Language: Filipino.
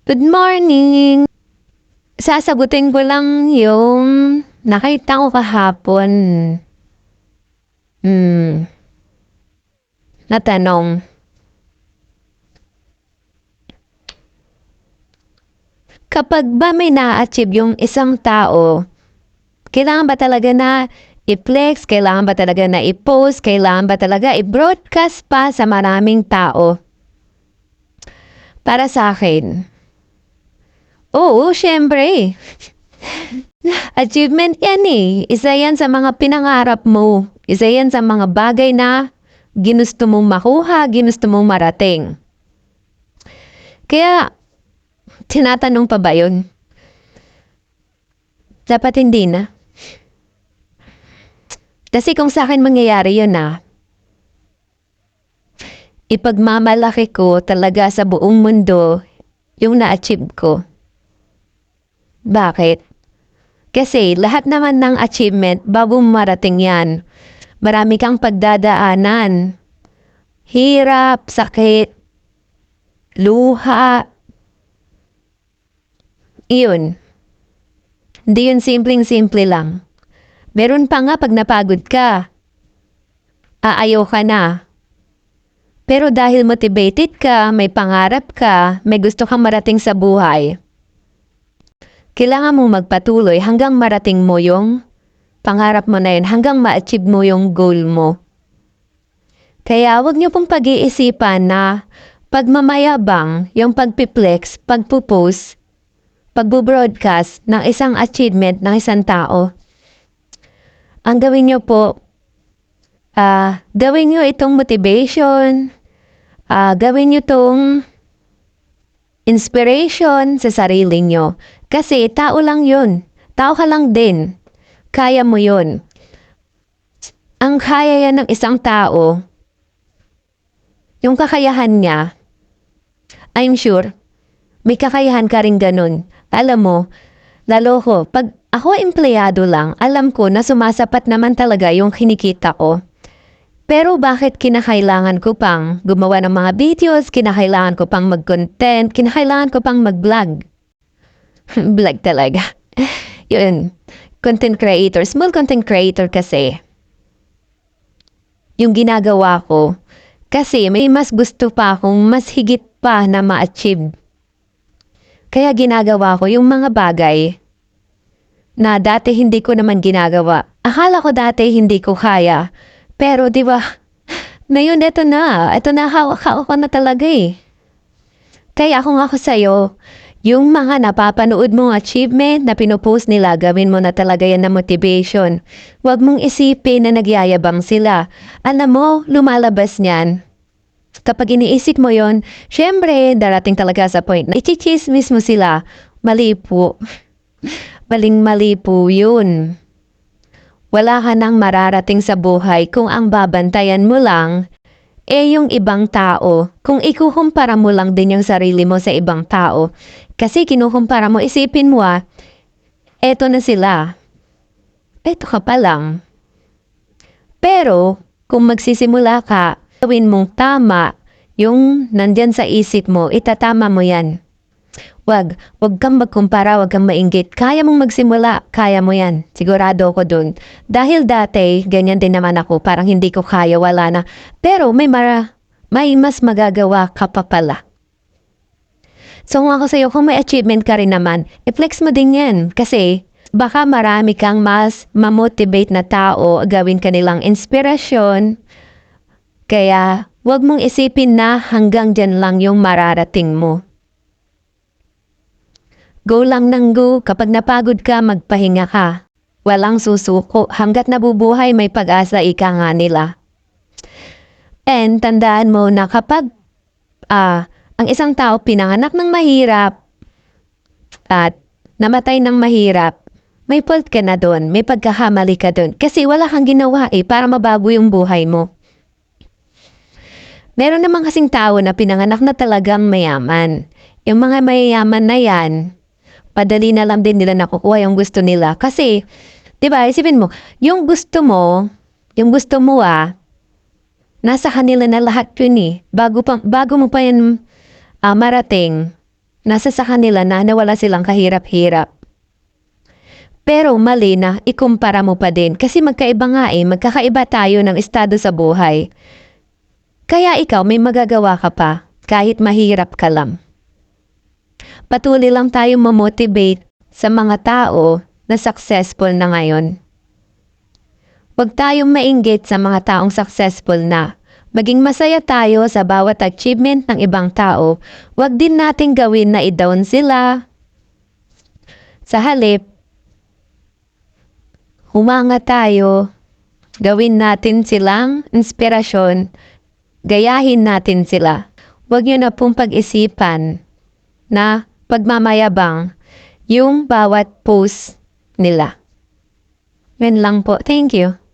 Good morning! Sasagutin ko lang yung nakita ko kahapon. Na tanong. Kapag ba may na-achieve yung isang tao, kailangan ba talaga na i-flex? Kailangan ba talaga na i-post? Kailangan ba talaga i-broadcast pa sa maraming tao? Para sa akin, oo, syempre. Achievement yan eh. Isa yan sa mga pinangarap mo. Isa yan sa mga bagay na ginusto mong makuha, ginusto mong marating. Kaya, tinatanong pa ba yun? Dapat hindi na. Kasi kung sa akin mangyayari yun ipagmamalaki ko talaga sa buong mundo yung na-achieve ko. Bakit? Kasi lahat naman ng achievement, bago marating yan, marami kang pagdadaanan. Hirap, sakit, luha. Iyon. Hindi yun simpleng-simple lang. Meron pa nga pag napagod ka, aayaw ka na. Pero dahil motivated ka, may pangarap ka, may gusto kang marating sa buhay, kailangan mo magpatuloy hanggang marating mo yung pangarap mo na yun, hanggang ma-achieve mo yung goal mo. Kaya wag niyo pong pag-iisipan na pagmamayabang, yung pagpiplex, pagpupost, pagbo-broadcast ng isang achievement ng isang tao. Ang gawin niyo po, gawin niyo itong motivation, gawin niyo itong inspiration sa sarili niyo. Kasi tao lang yun. Tao ka lang din. Kaya mo yun. Ang kaya yan ng isang tao, yung kakayahan niya, I'm sure, may kakayahan ka rin ganun. Alam mo, lalo ko, pag ako empleyado lang, alam ko na sumasapat naman talaga yung kinikita ko. Pero bakit kinakailangan ko pang gumawa ng mga videos, kinakailangan ko pang mag-content, kinakailangan ko pang mag-vlog? Vlog talaga. Yun, content creator, small content creator kasi. Yung ginagawa ko, kasi may mas gusto pa akong mas higit pa na ma-achieve. Kaya ginagawa ko yung mga bagay na dati hindi ko naman ginagawa. Akala ko dati hindi ko kaya. Pero di ba, ngayon ito na. Ito na, hawak ko na talaga eh. Kaya kung ako sa'yo, yung mga napapanood mong achievement na pinopost nila, gawin mo na talaga yan na motivation. Huwag mong isipin na nagyayabang sila. Alam mo, lumalabas niyan. Kapag iniisip mo yon, syempre, darating talaga sa point na ichichismis mo sila. Mali po. Maling-mali po yun. Wala ka nang mararating sa buhay kung ang babantayan mo lang yung ibang tao. Kung ikukumpara mo lang din yung sarili mo sa ibang tao. Kasi kinukumpara mo, isipin mo eto na sila. Eto ka pa lang. Pero, kung magsisimula ka, gawin mong tama yung nandyan sa isip mo, itatama mo yan. Wag kang magkumpara, wag kang mainggit. Kaya mong magsimula, kaya mo yan. Sigurado ako dun. Dahil dati, ganyan din naman ako. Parang hindi ko kaya, wala na. Pero may mas magagawa ka pa pala. So kung ako sa'yo, kung may achievement ka rin naman, i-flex mo din yan. Kasi baka marami kang mas mamotivate na tao, gawin kanilang inspirasyon. Kaya wag mong isipin na hanggang dyan lang yung mararating mo. Go lang ng go. Kapag napagod ka, magpahinga ka. Walang susuko. Hanggat nabubuhay, may pag-asa, ika nga nila. And tandaan mo na kapag ang isang tao pinanganak ng mahirap at namatay ng mahirap, may fault ka na doon. May pagkakamali ka doon. Kasi wala kang ginawa para mabago yung buhay mo. Meron naman kasing tao na pinanganak na talagang mayaman. Yung mga mayayaman na yan, padali na lang din nila nakukuha yung gusto nila. Kasi, di ba, isipin mo, yung gusto mo nasa kanila na lahat yun eh. Bago mo pa yan marating, Nasa sa kanila na wala silang kahirap-hirap. Pero mali na ikumpara mo pa din kasi magkaiba nga magkakaiba tayo ng estado sa buhay. Kaya ikaw may magagawa ka pa kahit mahirap ka lang. Patuloy lang tayo mamotivate sa mga tao na successful na ngayon. Huwag tayong mainggit sa mga taong successful na. Maging masaya tayo sa bawat achievement ng ibang tao. Huwag din nating gawin na i-down sila. Sa halip, humanga tayo. Gawin natin silang inspirasyon. Gayahin natin sila. Huwag nyo na pong pag-isipan na pagmamayabang yung bawat post nila. Yun lang po. Thank you.